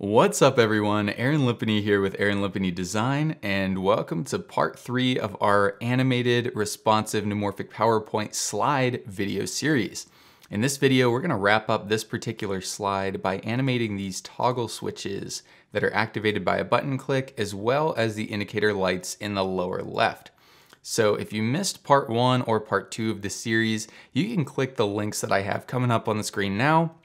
What's up everyone, Aaron Lipany here with Aaron Lipany Design, and welcome to part 3 of our animated responsive neuromorphic PowerPoint slide video series. In this video, we're going to wrap up this particular slide by animating these toggle switches that are activated by a button click, as well as the indicator lights in the lower left. So if you missed part 1 or part 2 of this series, you can click the links that I have coming up on the screen now.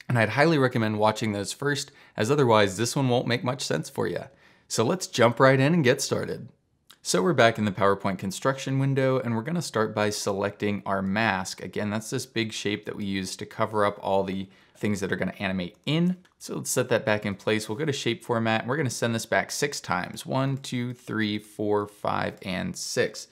And I'd highly recommend watching those first, as otherwise this one won't make much sense for you. So let's jump right in and get started. So we're back in the PowerPoint construction window, and we're gonna start by selecting our mask. Again, that's this big shape that we use to cover up all the things that are gonna animate in. So let's set that back in place. We'll go to shape format, and we're gonna send this back 6 times. 1, 2, 3, 4, 5, and 6.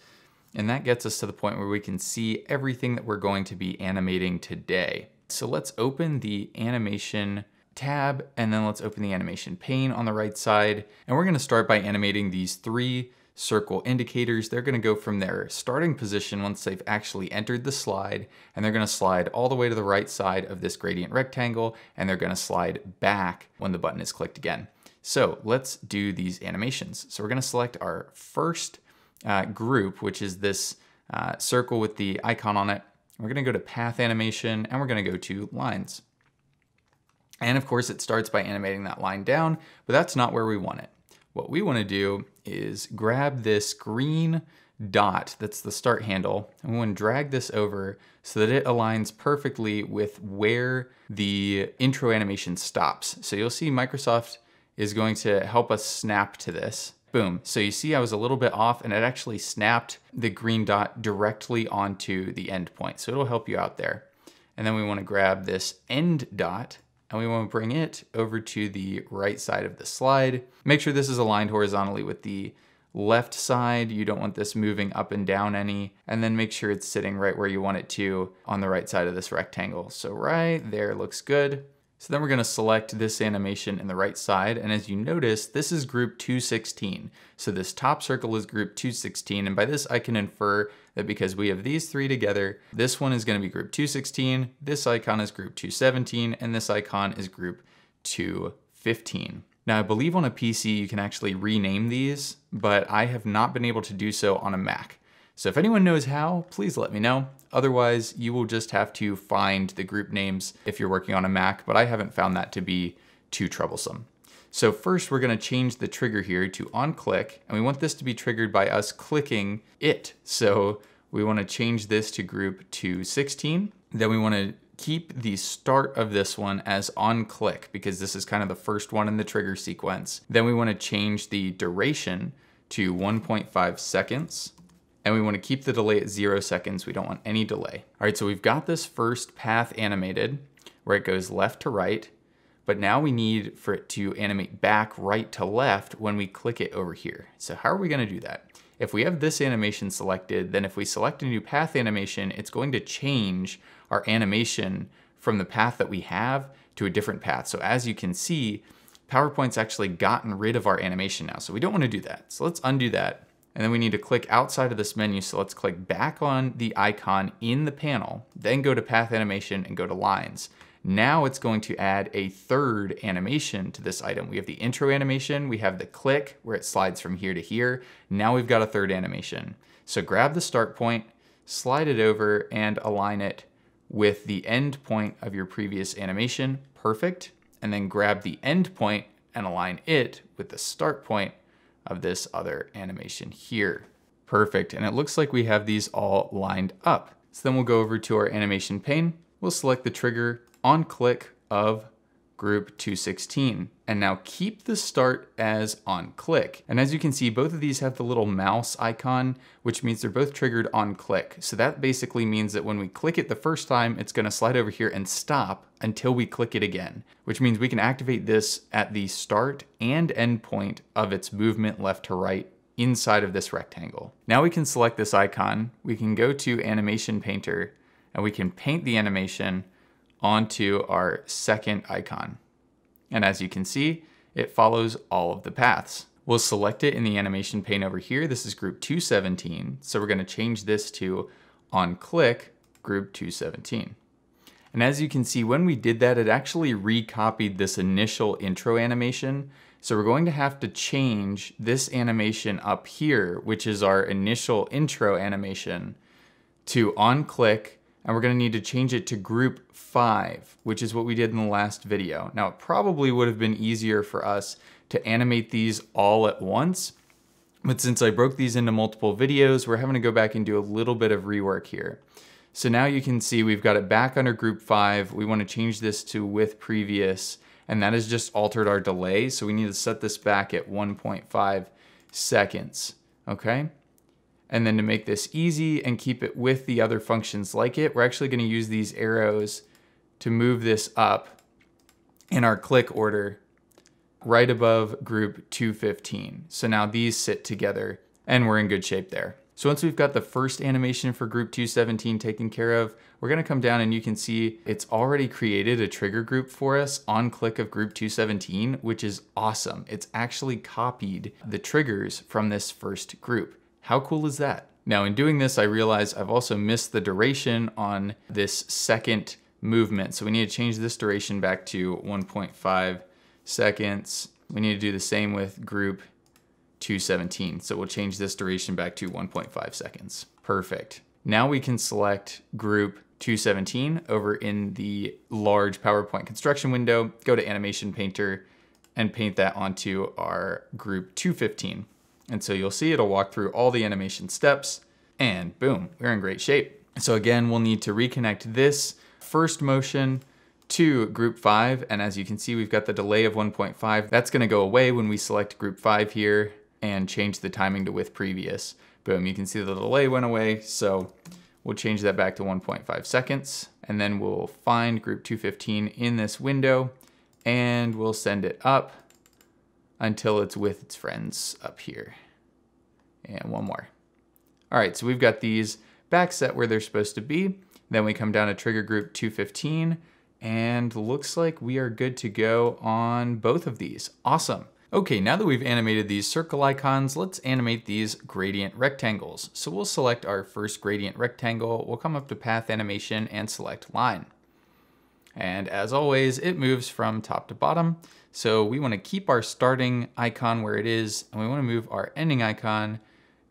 And that gets us to the point where we can see everything that we're going to be animating today. So let's open the animation tab, and then let's open the animation pane on the right side. And we're gonna start by animating these 3 circle indicators. They're gonna go from their starting position once they've actually entered the slide, and they're gonna slide all the way to the right side of this gradient rectangle, and they're gonna slide back when the button is clicked again. So let's do these animations. So we're gonna select our first group, which is this circle with the icon on it. We're gonna go to path animation, and we're gonna go to lines. And of course it starts by animating that line down, but that's not where we want it. What we wanna do is grab this green dot that's the start handle, and we wanna drag this over so that it aligns perfectly with where the intro animation stops. So you'll see Microsoft is going to help us snap to this. Boom. So you see I was a little bit off, and it actually snapped the green dot directly onto the end point. So it'll help you out there. And then we want to grab this end dot, and we want to bring it over to the right side of the slide. Make sure this is aligned horizontally with the left side. You don't want this moving up and down any. And then make sure it's sitting right where you want it to on the right side of this rectangle. So right there looks good. So then we're gonna select this animation in the right side, and as you notice, this is group 216. So this top circle is group 216, and by this I can infer that because we have these 3 together, this one is gonna be group 216, this icon is group 217, and this icon is group 215. Now I believe on a PC you can actually rename these, but I have not been able to do so on a Mac. So if anyone knows how, please let me know. Otherwise, you will just have to find the group names if you're working on a Mac, but I haven't found that to be too troublesome. So first, we're gonna change the trigger here to on click, and we want this to be triggered by us clicking it. So we wanna change this to group 216. Then we wanna keep the start of this one as on click, because this is kind of the first one in the trigger sequence. Then we wanna change the duration to 1.5 seconds. And we want to keep the delay at 0 seconds. We don't want any delay. All right, so we've got this first path animated where it goes left to right, but now we need for it to animate back right to left when we click it over here. So how are we going to do that? If we have this animation selected, then if we select a new path animation, it's going to change our animation from the path that we have to a different path. So as you can see, PowerPoint's actually gotten rid of our animation now. So we don't want to do that. So let's undo that. And then we need to click outside of this menu. So let's click back on the icon in the panel, then go to path animation and go to lines. Now it's going to add a third animation to this item. We have the intro animation, we have the click where it slides from here to here. Now we've got a third animation. So grab the start point, slide it over and align it with the end point of your previous animation. Perfect. And then grab the end point and align it with the start point of this other animation here. Perfect, and it looks like we have these all lined up. So then we'll go over to our animation pane. We'll select the trigger on click of group 216. And now keep the start as on click. And as you can see, both of these have the little mouse icon, which means they're both triggered on click. So that basically means that when we click it the first time, it's gonna slide over here and stop until we click it again, which means we can activate this at the start and end point of its movement left to right inside of this rectangle. Now we can select this icon, we can go to Animation Painter, and we can paint the animation onto our second icon. And as you can see, it follows all of the paths. We'll select it in the animation pane over here. This is group 217. So we're gonna change this to on click group 217. And as you can see, when we did that, it actually recopied this initial intro animation. So we're going to have to change this animation up here, which is our initial intro animation, to on click, and we're going to need to change it to group 5, which is what we did in the last video. Now, it probably would have been easier for us to animate these all at once, but since I broke these into multiple videos, we're having to go back and do a little bit of rework here. So now you can see we've got it back under group 5. We want to change this to with previous, and that has just altered our delay. So we need to set this back at 1.5 seconds, okay? And then to make this easy and keep it with the other functions like it, we're actually going to use these arrows to move this up in our click order right above group 215. So now these sit together and we're in good shape there. So once we've got the first animation for group 217 taken care of, we're going to come down and you can see it's already created a trigger group for us on click of group 217, which is awesome. It's actually copied the triggers from this first group. How cool is that? Now in doing this, I realize I've also missed the duration on this second movement. So we need to change this duration back to 1.5 seconds. We need to do the same with group 217. So we'll change this duration back to 1.5 seconds. Perfect. Now we can select group 217 over in the large PowerPoint construction window, go to Animation Painter and paint that onto our group 215. And so you'll see it'll walk through all the animation steps and boom, we're in great shape. So again, we'll need to reconnect this first motion to group 5. And as you can see, we've got the delay of 1.5. That's gonna go away when we select group 5 here and change the timing to with previous. Boom, you can see the delay went away. So we'll change that back to 1.5 seconds. And then we'll find group 215 in this window and we'll send it up until it's with its friends up here. And one more. All right, so we've got these back set where they're supposed to be. Then we come down to trigger group 215 and looks like we are good to go on both of these. Awesome. Okay, now that we've animated these circle icons, let's animate these gradient rectangles. So we'll select our first gradient rectangle. We'll come up to path animation and select line. And as always, it moves from top to bottom. So we want to keep our starting icon where it is, and we want to move our ending icon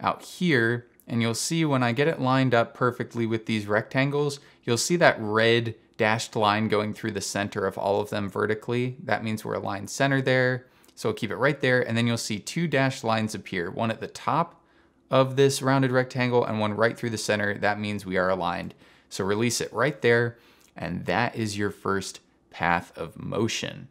out here. And you'll see when I get it lined up perfectly with these rectangles, you'll see that red dashed line going through the center of all of them vertically. That means we're aligned center there. So we'll keep it right there. And then you'll see 2 dashed lines appear, one at the top of this rounded rectangle and one right through the center. That means we are aligned. So release it right there. And that is your first path of motion.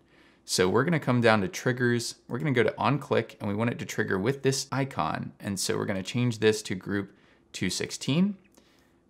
So we're gonna come down to triggers. We're gonna go to on click and we want it to trigger with this icon. And so we're gonna change this to group 216.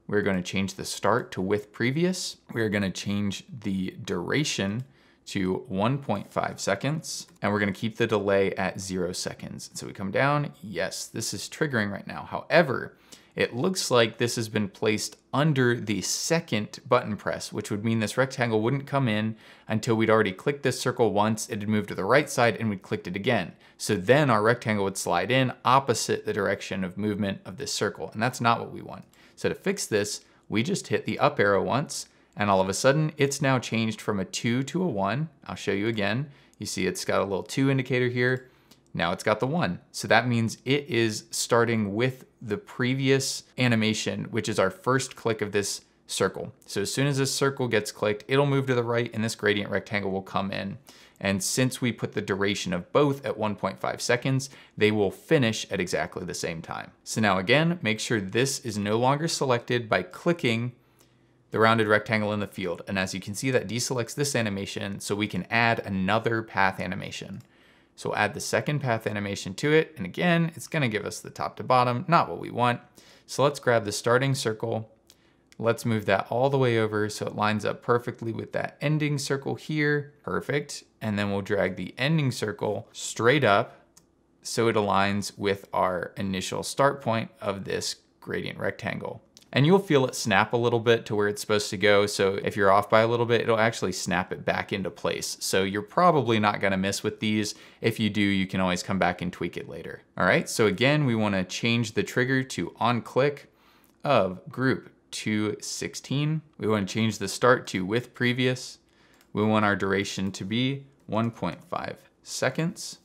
We're gonna change the start to with previous. We're gonna change the duration to 1.5 seconds. And we're gonna keep the delay at 0 seconds. So we come down, yes, this is triggering right now. However, it looks like this has been placed under the second button press, which would mean this rectangle wouldn't come in until we'd already clicked this circle once, it had moved to the right side and we'd clicked it again. So then our rectangle would slide in opposite the direction of movement of this circle. And that's not what we want. So to fix this, we just hit the up arrow once and all of a sudden it's now changed from a 2 to a 1. I'll show you again. You see it's got a little 2 indicator here. Now it's got the 1. So that means it is starting with the previous animation, which is our first click of this circle. So as soon as this circle gets clicked, it'll move to the right and this gradient rectangle will come in. And since we put the duration of both at 1.5 seconds, they will finish at exactly the same time. So now again, make sure this is no longer selected by clicking the rounded rectangle in the field. And as you can see, that deselects this animation so we can add another path animation. So we'll add the second path animation to it. And again, it's gonna give us the top to bottom, not what we want. So let's grab the starting circle. Let's move that all the way over so it lines up perfectly with that ending circle here. Perfect. And then we'll drag the ending circle straight up so it aligns with our initial start point of this gradient rectangle. And you'll feel it snap a little bit to where it's supposed to go. So if you're off by a little bit, it'll actually snap it back into place. So you're probably not gonna miss with these. If you do, you can always come back and tweak it later. All right, so again, we wanna change the trigger to on click of group 216. We want to change the start to with previous. We want our duration to be 1.5 seconds.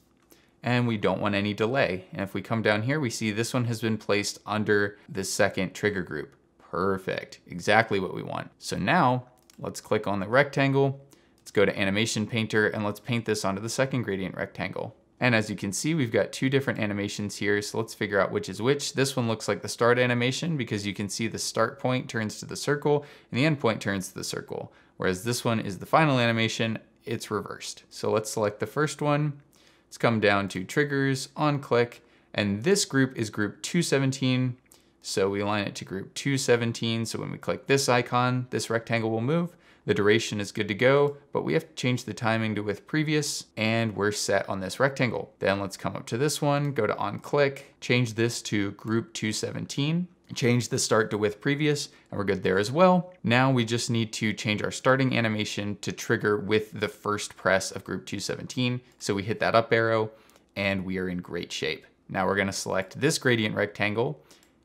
And we don't want any delay. And if we come down here, we see this one has been placed under the second trigger group. Perfect, exactly what we want. So now let's click on the rectangle. Let's go to Animation Painter and let's paint this onto the second gradient rectangle. And as you can see, we've got two different animations here. So let's figure out which is which. This one looks like the start animation because you can see the start point turns to the circle and the end point turns to the circle. Whereas this one is the final animation, it's reversed. So let's select the first one. Let's come down to triggers, on click, and this group is group 217. So we align it to group 217. So when we click this icon, this rectangle will move. The duration is good to go, but we have to change the timing to with previous, and we're set on this rectangle. Then let's come up to this one, go to on click, change this to group 217. Change the start to with previous, and we're good there as well. Now we just need to change our starting animation to trigger with the first press of group 217. So we hit that up arrow and we are in great shape. Now we're gonna select this gradient rectangle,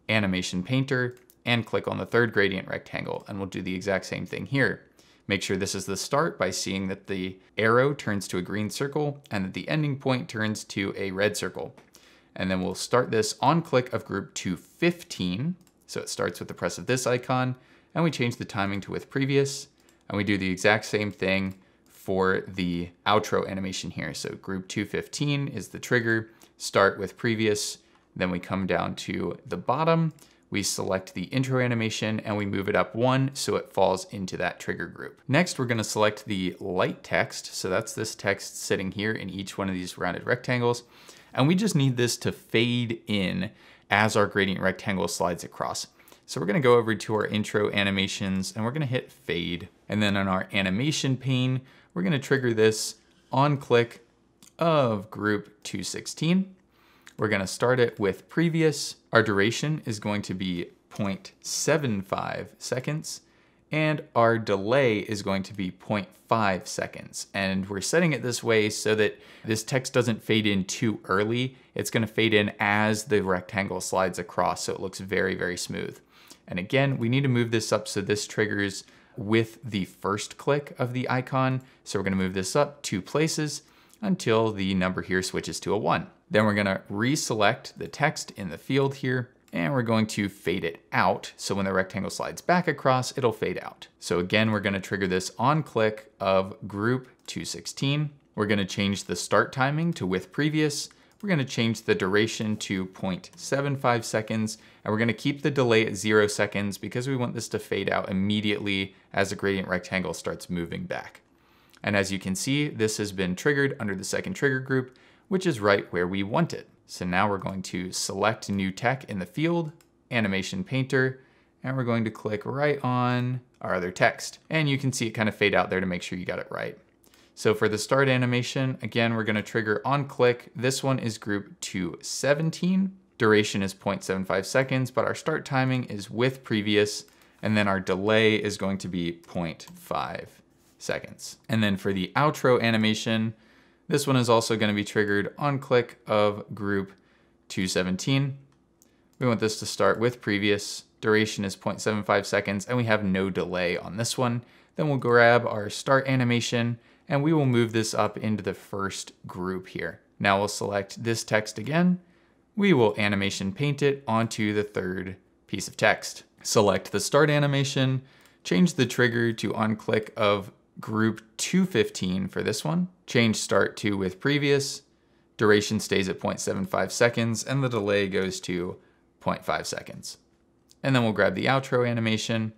Animation Painter, and click on the third gradient rectangle, and we'll do the exact same thing here. Make sure this is the start by seeing that the arrow turns to a green circle and that the ending point turns to a red circle. And then we'll start this on click of group 215. So it starts with the press of this icon, and we change the timing to with previous, and we do the exact same thing for the outro animation here. So group 215 is the trigger, start with previous, then we come down to the bottom, we select the intro animation and we move it up one so it falls into that trigger group. Next, we're gonna select the light text. So that's this text sitting here in each one of these rounded rectangles. And we just need this to fade in as our gradient rectangle slides across. So we're gonna go over to our intro animations and we're gonna hit fade. And then on our animation pane, we're gonna trigger this on click of group 216. We're gonna start it with previous. Our duration is going to be 0.75 seconds. And our delay is going to be 0.5 seconds. And we're setting it this way so that this text doesn't fade in too early. It's gonna fade in as the rectangle slides across, so it looks very, very smooth. And again, we need to move this up so this triggers with the first click of the icon. So we're gonna move this up 2 places until the number here switches to a 1. Then we're gonna reselect the text in the field here, and we're going to fade it out. So when the rectangle slides back across, it'll fade out. So again, we're gonna trigger this on click of group 216. We're gonna change the start timing to with previous. We're gonna change the duration to 0.75 seconds, and we're gonna keep the delay at 0 seconds because we want this to fade out immediately as the gradient rectangle starts moving back. And as you can see, this has been triggered under the second trigger group, which is right where we want it. So now we're going to select new tech in the field, Animation Painter, and we're going to click right on our other text. And you can see it kind of fade out there to make sure you got it right. So for the start animation, again, we're gonna trigger on click. This one is group 217. Duration is 0.75 seconds, but our start timing is with previous, and then our delay is going to be 0.5 seconds. And then for the outro animation, this one is also going to be triggered on click of group 217. We want this to start with previous. Duration is 0.75 seconds, and we have no delay on this one. Then we'll grab our start animation, and we will move this up into the first group here. Now we'll select this text again. We will animation paint it onto the third piece of text. Select the start animation, change the trigger to on click of group 215 for this one. Change start to with previous. Duration stays at 0.75 seconds and the delay goes to 0.5 seconds. And then we'll grab the outro animation,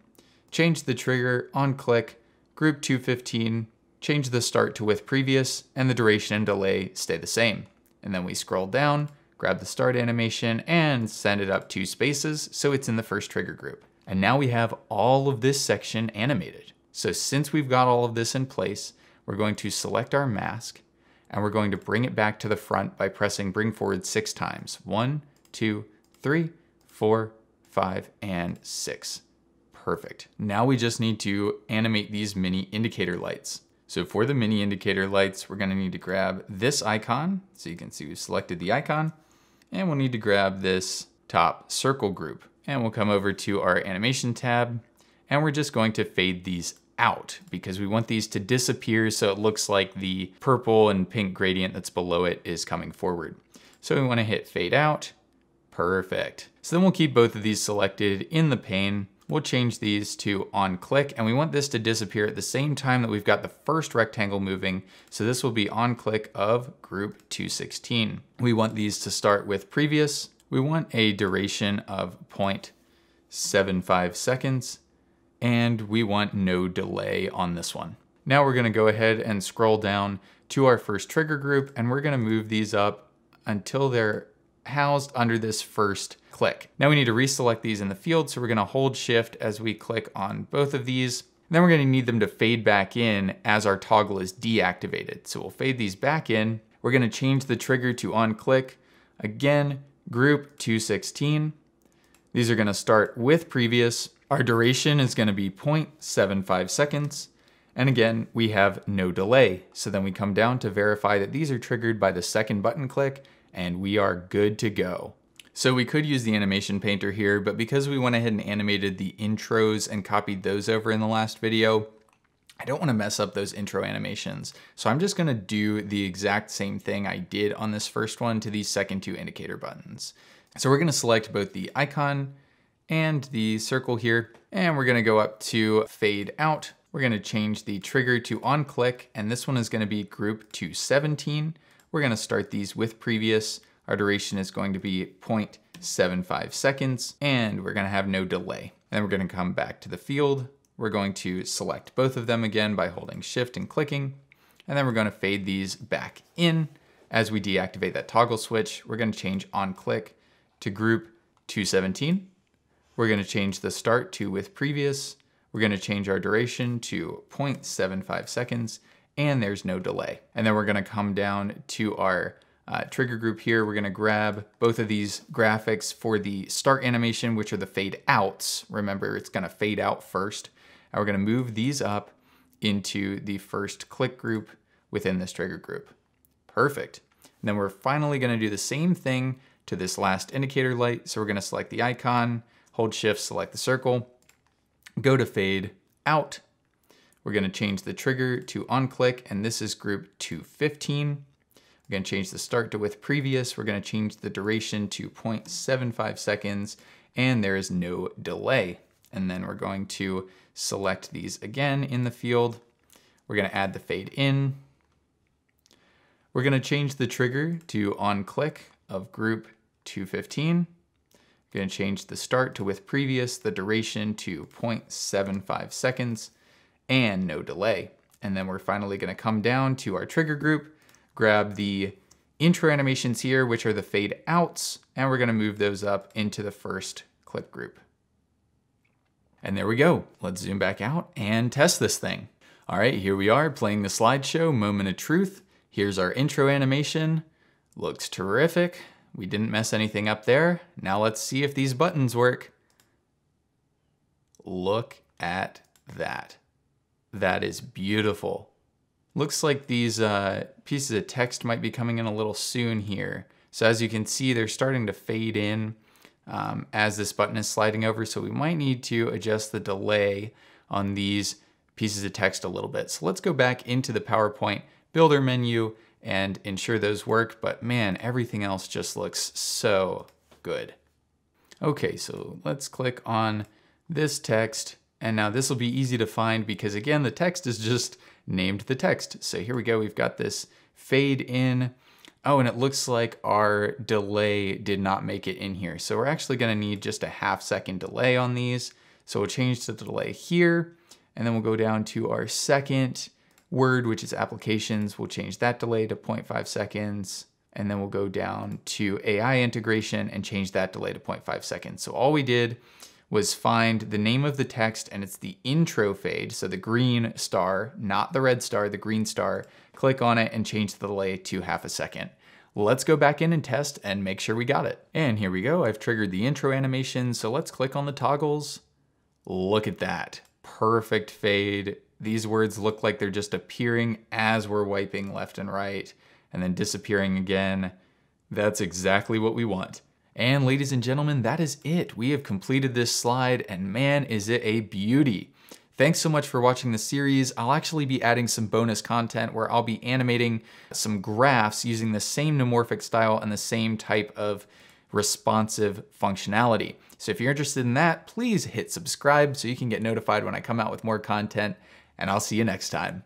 change the trigger on click, group 215, change the start to with previous, and the duration and delay stay the same. And then we scroll down, grab the start animation and send it up 2 spaces so it's in the first trigger group. And now we have all of this section animated. So since we've got all of this in place, we're going to select our mask and we're going to bring it back to the front by pressing bring forward 6 times. 1, 2, 3, 4, 5, and 6. Perfect. Now we just need to animate these mini indicator lights. So for the mini indicator lights, we're gonna need to grab this icon. So you can see we've selected the icon, and we'll need to grab this top circle group. And we'll come over to our animation tab, and we're just going to fade these out because we want these to disappear so it looks like the purple and pink gradient that's below it is coming forward. So we want to hit fade out. Perfect. So then we'll keep both of these selected in the pane. We'll change these to on click, and we want this to disappear at the same time that we've got the first rectangle moving. So this will be on click of group 216. We want these to start with previous. We want a duration of 0.75 seconds, and we want no delay on this one. Now we're gonna go ahead and scroll down to our first trigger group, and we're gonna move these up until they're housed under this first click. Now we need to reselect these in the field, so we're gonna hold shift as we click on both of these. Then we're gonna need them to fade back in as our toggle is deactivated. So we'll fade these back in. We're gonna change the trigger to on click. Again, group 216. These are gonna start with previous. Our duration is gonna be 0.75 seconds. And again, we have no delay. So then we come down to verify that these are triggered by the second button click, and we are good to go. So we could use the animation painter here, but because we went ahead and animated the intros and copied those over in the last video, I don't want to mess up those intro animations. So I'm just going to do the exact same thing I did on this first one to these second two indicator buttons. So we're going to select both the icon and the circle here, and we're going to go up to fade out. We're going to change the trigger to on click, and this one is going to be group 217. We're gonna start these with previous. Our duration is going to be 0.75 seconds, and we're gonna have no delay. Then we're gonna come back to the field. We're going to select both of them again by holding shift and clicking, and then we're gonna fade these back in. As we deactivate that toggle switch, we're gonna change on click to group 217. We're gonna change the start to with previous. We're gonna change our duration to 0.75 seconds, and there's no delay. And then we're gonna come down to our trigger group here. We're gonna grab both of these graphics for the start animation, which are the fade outs. Remember, it's gonna fade out first. And we're gonna move these up into the first click group within this trigger group. Perfect. And then we're finally gonna do the same thing to this last indicator light. So we're gonna select the icon, hold shift, select the circle, go to fade out. We're gonna change the trigger to on click, and this is group 215. We're gonna change the start to with previous. We're gonna change the duration to 0.75 seconds, and there is no delay. And then we're going to select these again in the field. We're gonna add the fade in. We're gonna change the trigger to on click of group 215. We're gonna change the start to with previous, the duration to 0.75 seconds, and no delay. And then we're finally gonna come down to our trigger group, grab the intro animations here, which are the fade outs, and we're gonna move those up into the first clip group. And there we go. Let's zoom back out and test this thing. All right, here we are playing the slideshow, moment of truth. Here's our intro animation. Looks terrific. We didn't mess anything up there. Now let's see if these buttons work. Look at that. That is beautiful. Looks like these pieces of text might be coming in a little soon here. So as you can see, they're starting to fade in as this button is sliding over. So we might need to adjust the delay on these pieces of text a little bit. So let's go back into the PowerPoint Builder menu and ensure those work. But man, everything else just looks so good. Okay, so let's click on this text. And now this will be easy to find because again, the text is just named the text. So here we go, we've got this fade in. Oh, and it looks like our delay did not make it in here. So we're actually gonna need just a half-second delay on these. So we'll change the delay here, and then we'll go down to our second word, which is applications. We'll change that delay to 0.5 seconds. And then we'll go down to AI integration and change that delay to 0.5 seconds. So all we did was find the name of the text, and it's the intro fade. So the green star, not the red star, the green star. Click on it and change the delay to half a second. Let's go back in and test and make sure we got it. And here we go, I've triggered the intro animation. So let's click on the toggles. Look at that, perfect fade. These words look like they're just appearing as we're wiping left and right and then disappearing again. That's exactly what we want. And ladies and gentlemen, that is it. We have completed this slide, and man, is it a beauty. Thanks so much for watching the series. I'll actually be adding some bonus content where I'll be animating some graphs using the same neumorphic style and the same type of responsive functionality. So if you're interested in that, please hit subscribe so you can get notified when I come out with more content, and I'll see you next time.